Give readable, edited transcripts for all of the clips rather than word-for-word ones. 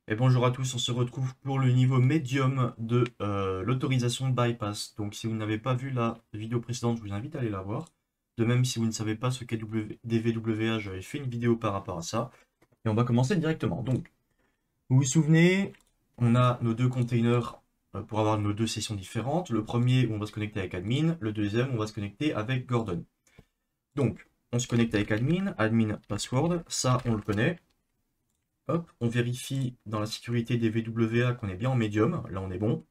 Et bonjour à tous, on se retrouve pour le niveau médium de l'autorisation de bypass. Donc si vous n'avez pas vu la vidéo précédente, je vous invite à aller la voir. De même, si vous ne savez pas ce qu'est DVWA, j'avais fait une vidéo par rapport à ça. Et on va commencer directement. Donc, vous vous souvenez, on a nos deux containers pour avoir nos deux sessions différentes. Le premier, on va se connecter avec admin. Le deuxième, on va se connecter avec Gordon. Donc, on se connecte avec admin, admin password, ça on le connaît. Hop, on vérifie dans la sécurité des VWA qu'on est bien en médium, là on est bon,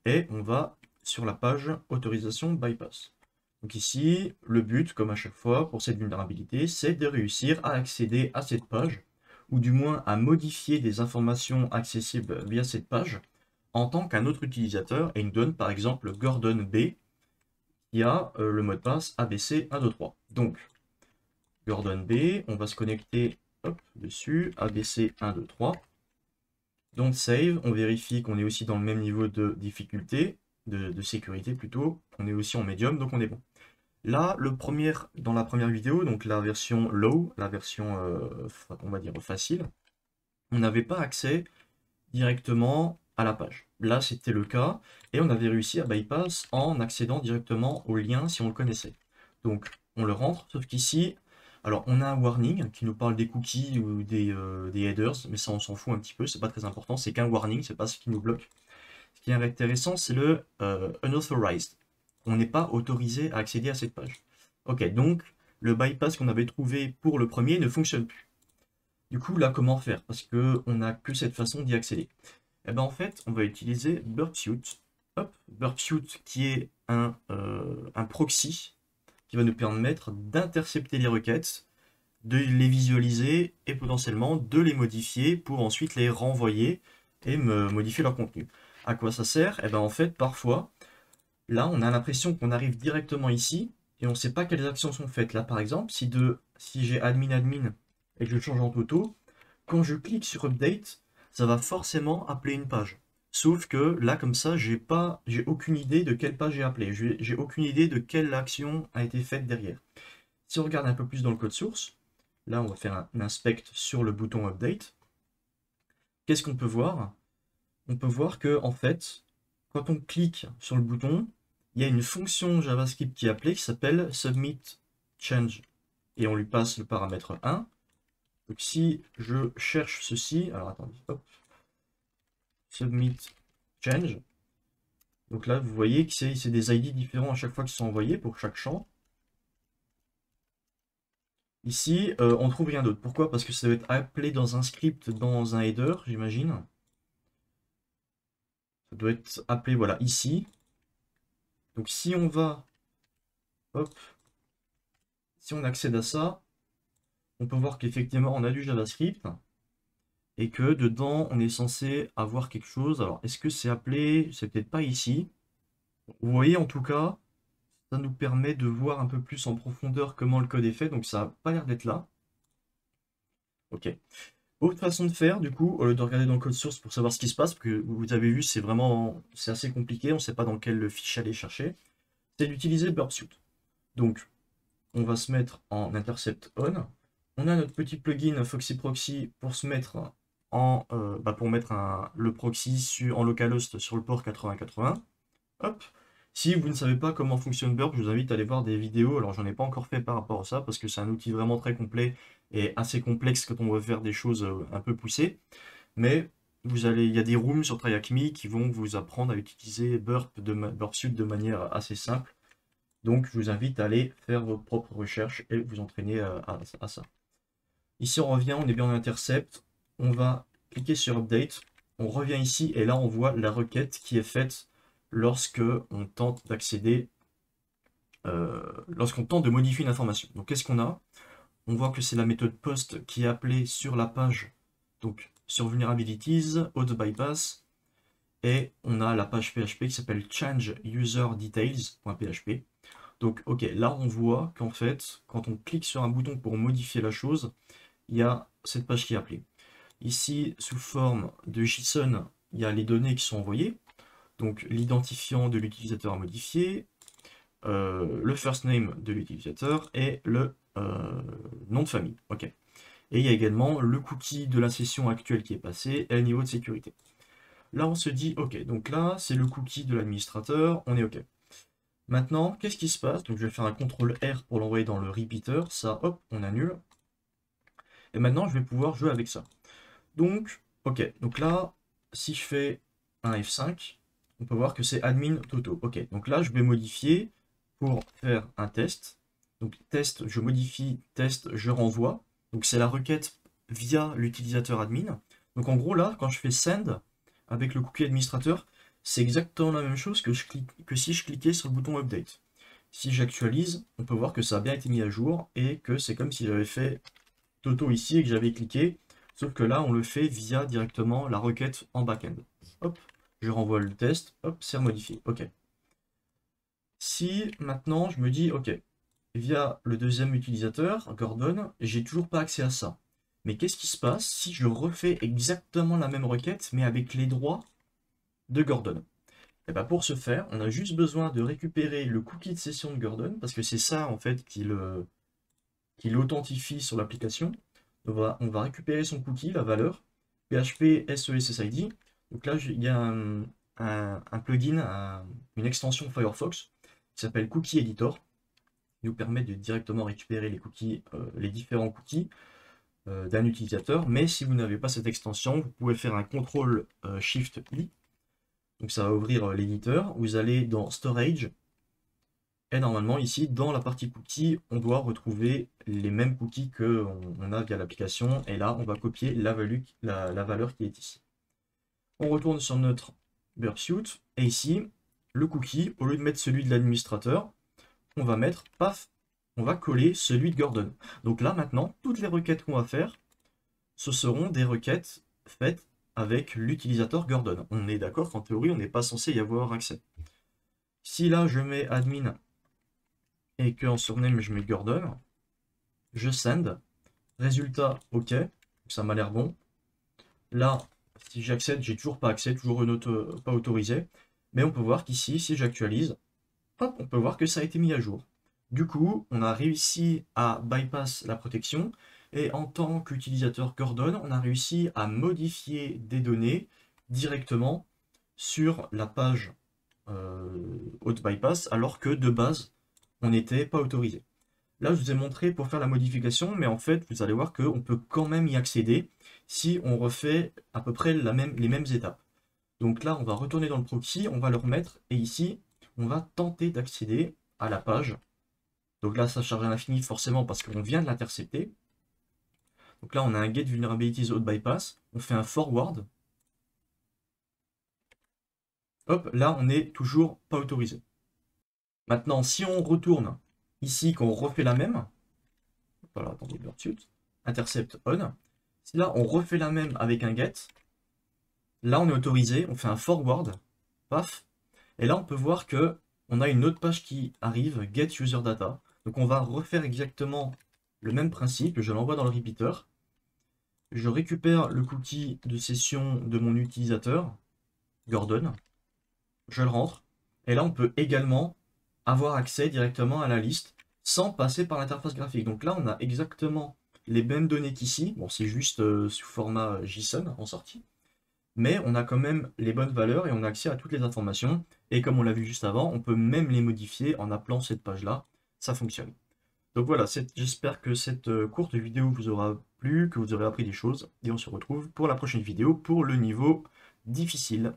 et on va sur la page autorisation bypass. Donc ici, le but, comme à chaque fois pour cette vulnérabilité, c'est de réussir à accéder à cette page, ou du moins à modifier des informations accessibles via cette page, en tant qu'un autre utilisateur, et il nous donne par exemple Gordon B, qui a le mot de passe ABC123. Donc, Gordon B, on va se connecter hop, dessus, ABC123. Don't save, on vérifie qu'on est aussi dans le même niveau de difficulté, de sécurité plutôt. On est aussi en médium, donc on est bon. Là, dans la première vidéo, donc la version low, la version, on va dire, facile, on n'avait pas accès directement à la page. Là, c'était le cas, et on avait réussi à bypass en accédant directement au lien si on le connaissait. Donc, on le rentre, sauf qu'ici, alors on a un warning qui nous parle des cookies ou des headers, mais ça on s'en fout un petit peu, c'est pas très important, c'est qu'un warning, c'est pas ce qui nous bloque. Ce qui est intéressant, c'est le unauthorized. On n'est pas autorisé à accéder à cette page. Ok, donc le bypass qu'on avait trouvé pour le premier ne fonctionne plus. Du coup, là, comment faire? Parce qu'on n'a que cette façon d'y accéder. Eh ben, en fait, on va utiliser Burpsuit. Hop, Burpsuit qui est un proxy qui va nous permettre d'intercepter les requêtes, de les visualiser et potentiellement de les modifier pour ensuite les renvoyer et modifier leur contenu. À quoi ça sert? Eh ben, en fait, parfois, là, on a l'impression qu'on arrive directement ici et on ne sait pas quelles actions sont faites. Là, par exemple, si j'ai admin et que je change en toto, quand je clique sur update, ça va forcément appeler une page. Sauf que là, comme ça, j'ai aucune idée de quelle page j'ai appelé. J'ai aucune idée de quelle action a été faite derrière. Si on regarde un peu plus dans le code source, là, on va faire un inspect sur le bouton update. Qu'est-ce qu'on peut voir? On peut voir que, en fait, quand on clique sur le bouton, il y a une fonction JavaScript qui est appelée qui s'appelle submit change. Et on lui passe le paramètre 1. Donc si je cherche ceci, alors attendez, hop, submit change. Donc là, vous voyez que c'est des ID différents à chaque fois qui sont envoyés pour chaque champ. Ici, on trouve rien d'autre. Pourquoi? Parce que ça doit être appelé dans un script, dans un header, j'imagine. Ça doit être appelé, voilà, ici. Donc si on va, hop, si on accède à ça, on peut voir qu'effectivement, on a du JavaScript. Et que dedans, on est censé avoir quelque chose. Alors, est-ce que c'est appelé? C'est peut-être pas ici. Vous voyez, en tout cas, ça nous permet de voir un peu plus en profondeur comment le code est fait. Donc, ça n'a pas l'air d'être là. Ok. Autre façon de faire, du coup, au lieu de regarder dans le code source pour savoir ce qui se passe, parce que vous avez vu, c'est assez compliqué, on ne sait pas dans quel fichier aller chercher, c'est d'utiliser Burpsuit. Donc, on va se mettre en intercept on. On a notre petit plugin Foxy Proxy pour se mettre pour mettre le proxy en localhost sur le port 8080. Hop. Si vous ne savez pas comment fonctionne Burp, je vous invite à aller voir des vidéos. Alors, j'en ai pas encore fait par rapport à ça parce que c'est un outil vraiment très complet et assez complexe quand on veut faire des choses un peu poussées. Mais il y a des rooms sur TryHackMe qui vont vous apprendre à utiliser Burpsuit de manière assez simple. Donc, je vous invite à aller faire vos propres recherches et vous entraîner à ça. Ici, on revient, on est bien en intercept. On va cliquer sur Update. On revient ici et là, on voit la requête qui est faite lorsque on tente d'accéder, lorsqu'on tente de modifier une information. Donc, qu'est-ce qu'on a? On voit que c'est la méthode post qui est appelée sur la page, donc sur Vulnerabilities, Auth Bypass, et on a la page PHP qui s'appelle change user details.php. Donc, ok, là on voit qu'en fait, quand on clique sur un bouton pour modifier la chose, il y a cette page qui est appelée. Ici, sous forme de JSON, il y a les données qui sont envoyées. Donc, l'identifiant de l'utilisateur à modifier, le first name de l'utilisateur et le nom de famille. Ok. Et il y a également le cookie de la session actuelle qui est passé et le niveau de sécurité. Là, on se dit, ok, donc là, c'est le cookie de l'administrateur, on est ok. Maintenant, qu'est-ce qui se passe? Donc, je vais faire un CTRL R pour l'envoyer dans le repeater. Ça, hop, on annule. Et maintenant, je vais pouvoir jouer avec ça. Donc, ok. Donc là, si je fais un F5, on peut voir que c'est admin Toto. Ok. Donc là, je vais modifier pour faire un test. Donc, test, je modifie, test, je renvoie. Donc, c'est la requête via l'utilisateur admin. Donc, en gros, là, quand je fais send avec le cookie administrateur, c'est exactement la même chose que si je cliquais sur le bouton update. Si j'actualise, on peut voir que ça a bien été mis à jour et que c'est comme si j'avais fait Toto ici et que j'avais cliqué. Sauf que là, on le fait via directement la requête en backend. Hop, je renvoie le test, hop, c'est remodifié. Ok. Si maintenant je me dis, ok, via le deuxième utilisateur, Gordon, j'ai toujours pas accès à ça. Mais qu'est-ce qui se passe si je refais exactement la même requête, mais avec les droits de Gordon? Et ben pour ce faire, on a juste besoin de récupérer le cookie de session de Gordon, parce que c'est ça en fait qui l'authentifie sur l'application. On va récupérer son cookie, la valeur, PHP SESSID. Donc là, il y a un plugin, une extension Firefox qui s'appelle Cookie Editor, qui nous permet de directement récupérer les cookies, les différents cookies d'un utilisateur. Mais si vous n'avez pas cette extension, vous pouvez faire un CTRL Shift I. Donc ça va ouvrir l'éditeur. Vous allez dans Storage. Et normalement, ici, dans la partie cookies, on doit retrouver les mêmes cookies qu'on a via l'application. Et là, on va copier la valeur qui est ici. On retourne sur notre Burpsuite. Et ici, le cookie, au lieu de mettre celui de l'administrateur, on va mettre, paf, on va coller celui de Gordon. Donc là, maintenant, toutes les requêtes qu'on va faire, ce seront des requêtes faites avec l'utilisateur Gordon. On est d'accord qu'en théorie, on n'est pas censé y avoir accès. Si là, je mets admin et qu'en surname, je mets Gordon, je send. Résultat, ok, ça m'a l'air bon. Là, si j'accède, j'ai toujours pas accès, toujours pas autorisé. Mais on peut voir qu'ici, si j'actualise, hop, on peut voir que ça a été mis à jour. Du coup, on a réussi à bypass la protection. Et en tant qu'utilisateur Gordon, on a réussi à modifier des données directement sur la page Auth Bypass, alors que de base, on n'était pas autorisé. Là, je vous ai montré pour faire la modification, mais en fait, vous allez voir qu'on peut quand même y accéder si on refait à peu près les mêmes étapes. Donc là, on va retourner dans le proxy, on va le remettre, et ici, on va tenter d'accéder à la page. Donc là, ça charge à l'infini forcément parce qu'on vient de l'intercepter. Donc là, on a un get vulnerabilities auth bypass, on fait un forward. Hop, là, on n'est toujours pas autorisé. Maintenant, si on retourne ici, qu'on refait la même, voilà, attendez, Burpsuite, intercept on. Si là, on refait la même avec un get, là, on est autorisé, on fait un forward, paf, et là, on peut voir que on a une autre page qui arrive, get user data. Donc, on va refaire exactement le même principe, je l'envoie dans le repeater, je récupère le cookie de session de mon utilisateur, Gordon, je le rentre, et là, on peut également avoir accès directement à la liste sans passer par l'interface graphique. Donc là, on a exactement les mêmes données qu'ici. Bon, c'est juste sous format JSON en sortie. Mais on a quand même les bonnes valeurs et on a accès à toutes les informations. Et comme on l'a vu juste avant, on peut même les modifier en appelant cette page-là. Ça fonctionne. Donc voilà, j'espère que cette courte vidéo vous aura plu, que vous aurez appris des choses. Et on se retrouve pour la prochaine vidéo pour le niveau difficile.